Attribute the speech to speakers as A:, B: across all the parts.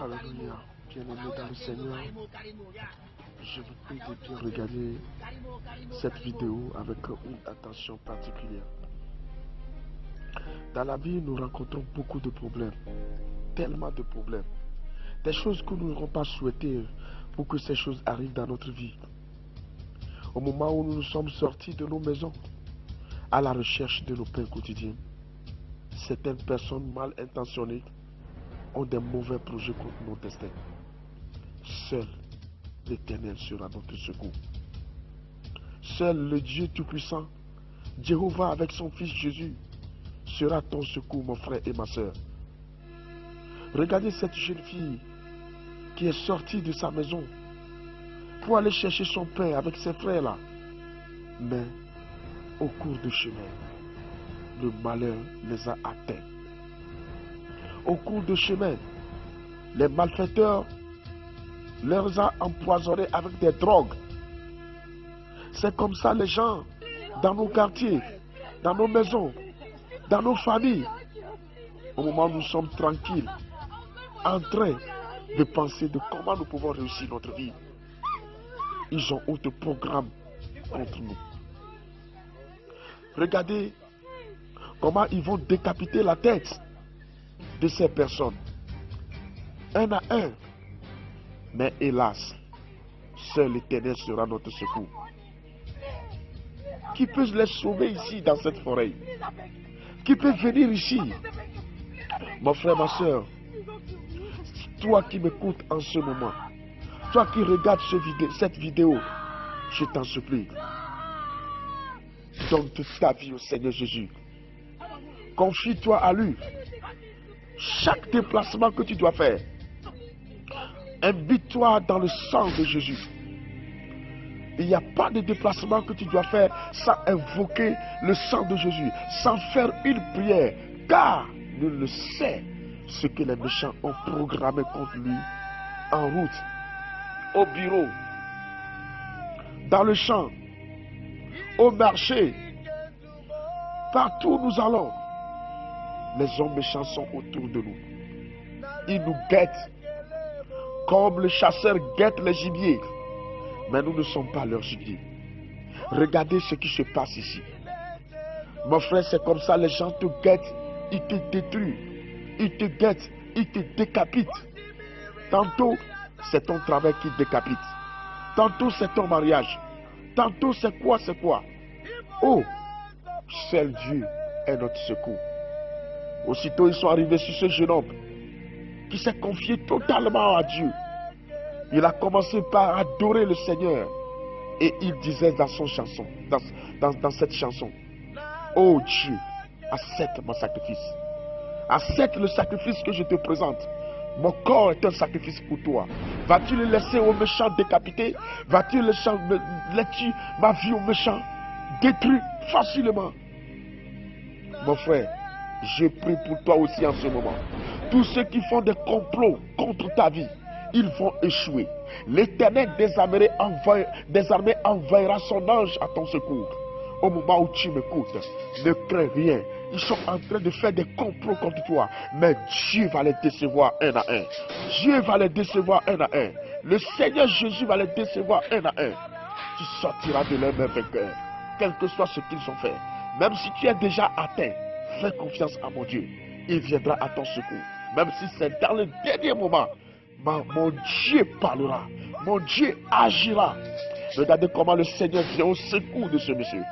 A: Alléluia. Bien-aimé dans le Seigneur, je vous prie de bien regarder cette vidéo avec une attention particulière. Dans la vie, nous rencontrons beaucoup de problèmes, tellement de problèmes. Des choses que nous n'aurons pas souhaité pour que ces choses arrivent dans notre vie. Au moment où nous sommes sortis de nos maisons, à la recherche de nos pains quotidiens, certaines personnes mal intentionnées ont des mauvais projets contre nos destins. Seul l'Éternel sera notre secours. Seul le Dieu Tout-Puissant, Jéhovah avec son Fils Jésus, sera ton secours, mon frère et ma soeur. Regardez cette jeune fille qui est sortie de sa maison pour aller chercher son pain avec ses frères là. Mais au cours du chemin, le malheur les a atteints. Au cours du chemin, les malfaiteurs leur ont empoisonnés avec des drogues. C'est comme ça les gens, dans nos quartiers, dans nos maisons, dans nos familles, au moment où nous sommes tranquilles, en train de penser de comment nous pouvons réussir notre vie, ils ont autre programme contre nous. Regardez comment ils vont décapiter la tête de ces personnes, un à un. Mais hélas, seul l'Éternel sera notre secours. Qui peut les sauver ici dans cette forêt? Qui peut venir ici? Mon frère, ma soeur, toi qui m'écoutes en ce moment, toi qui regardes cette vidéo, je t'en supplie, donne toute ta vie au Seigneur Jésus. Confie-toi à lui. Chaque déplacement que tu dois faire, imbibe-toi dans le sang de Jésus. Il n'y a pas de déplacement que tu dois faire sans invoquer le sang de Jésus, sans faire une prière, car nul ne sait ce que les méchants ont programmé contre lui en route, au bureau, dans le champ, au marché, partout où nous allons. Les hommes méchants sont autour de nous. Ils nous guettent comme le chasseur guette les gibiers. Mais nous ne sommes pas leurs gibiers. Regardez ce qui se passe ici. Mon frère, c'est comme ça, les gens te guettent, ils te détruisent, ils te guettent, ils te décapitent. Tantôt, c'est ton travail qui décapite. Tantôt, c'est ton mariage. Tantôt, c'est quoi? Oh, seul Dieu est notre secours. Aussitôt, ils sont arrivés sur ce jeune homme qui s'est confié totalement à Dieu. Il a commencé par adorer le Seigneur. Et il disait dans son chanson, dans cette chanson, oh Dieu, accepte mon sacrifice. Accepte le sacrifice que je te présente. Mon corps est un sacrifice pour toi. Vas-tu le laisser aux méchants décapités? Vas-tu laisser ma vie aux méchants détruire facilement? Mon frère, je prie pour toi aussi en ce moment. Tous ceux qui font des complots contre ta vie, ils vont échouer. L'Éternel des armées enverra son ange à ton secours. Au moment où tu m'écoutes, ne crains rien. Ils sont en train de faire des complots contre toi. Mais Dieu va les décevoir un à un. Dieu va les décevoir un à un. Le Seigneur Jésus va les décevoir un à un. Tu sortiras de leur main vainqueur. Quel que soit ce qu'ils ont fait. Même si tu es déjà atteint, fais confiance à mon Dieu. Il viendra à ton secours. Même si c'est dans le dernier moment. Mon Dieu parlera. Mon Dieu agira. Regardez comment le Seigneur vient au secours de ce monsieur.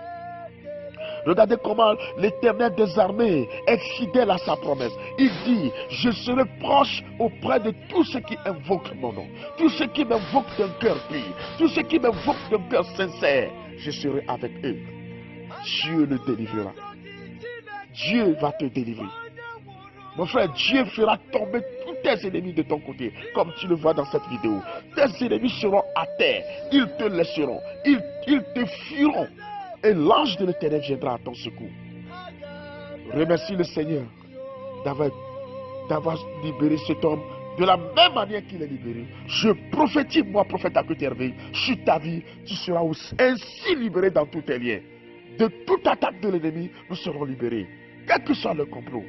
A: Regardez comment l'Éternel des armées est fidèle à sa promesse. Il dit, je serai proche auprès de tous ceux qui invoquent mon nom. Tous ceux qui m'invoquent d'un cœur pur. Tous ceux qui m'invoquent d'un cœur sincère. Je serai avec eux. Dieu le délivrera. Dieu va te délivrer. Mon frère, Dieu fera tomber tous tes ennemis de ton côté, comme tu le vois dans cette vidéo. Tes ennemis seront à terre, ils te laisseront, ils te fuiront. Et l'ange de l'Éternel viendra à ton secours. Remercie le Seigneur d'avoir libéré cet homme de la même manière qu'il est libéré. Je prophétise, moi, prophète à côté Hervé, sur ta vie, tu seras aussi ainsi libéré dans tous tes liens. De toute attaque de l'ennemi, nous serons libérés. Quel que soit le complot.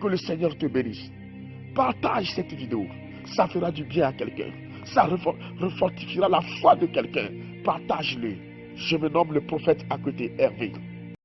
A: Que le Seigneur te bénisse. Partage cette vidéo. Ça fera du bien à quelqu'un. Ça refortifiera la foi de quelqu'un. Partage-le. Je me nomme le prophète à côté Hervé.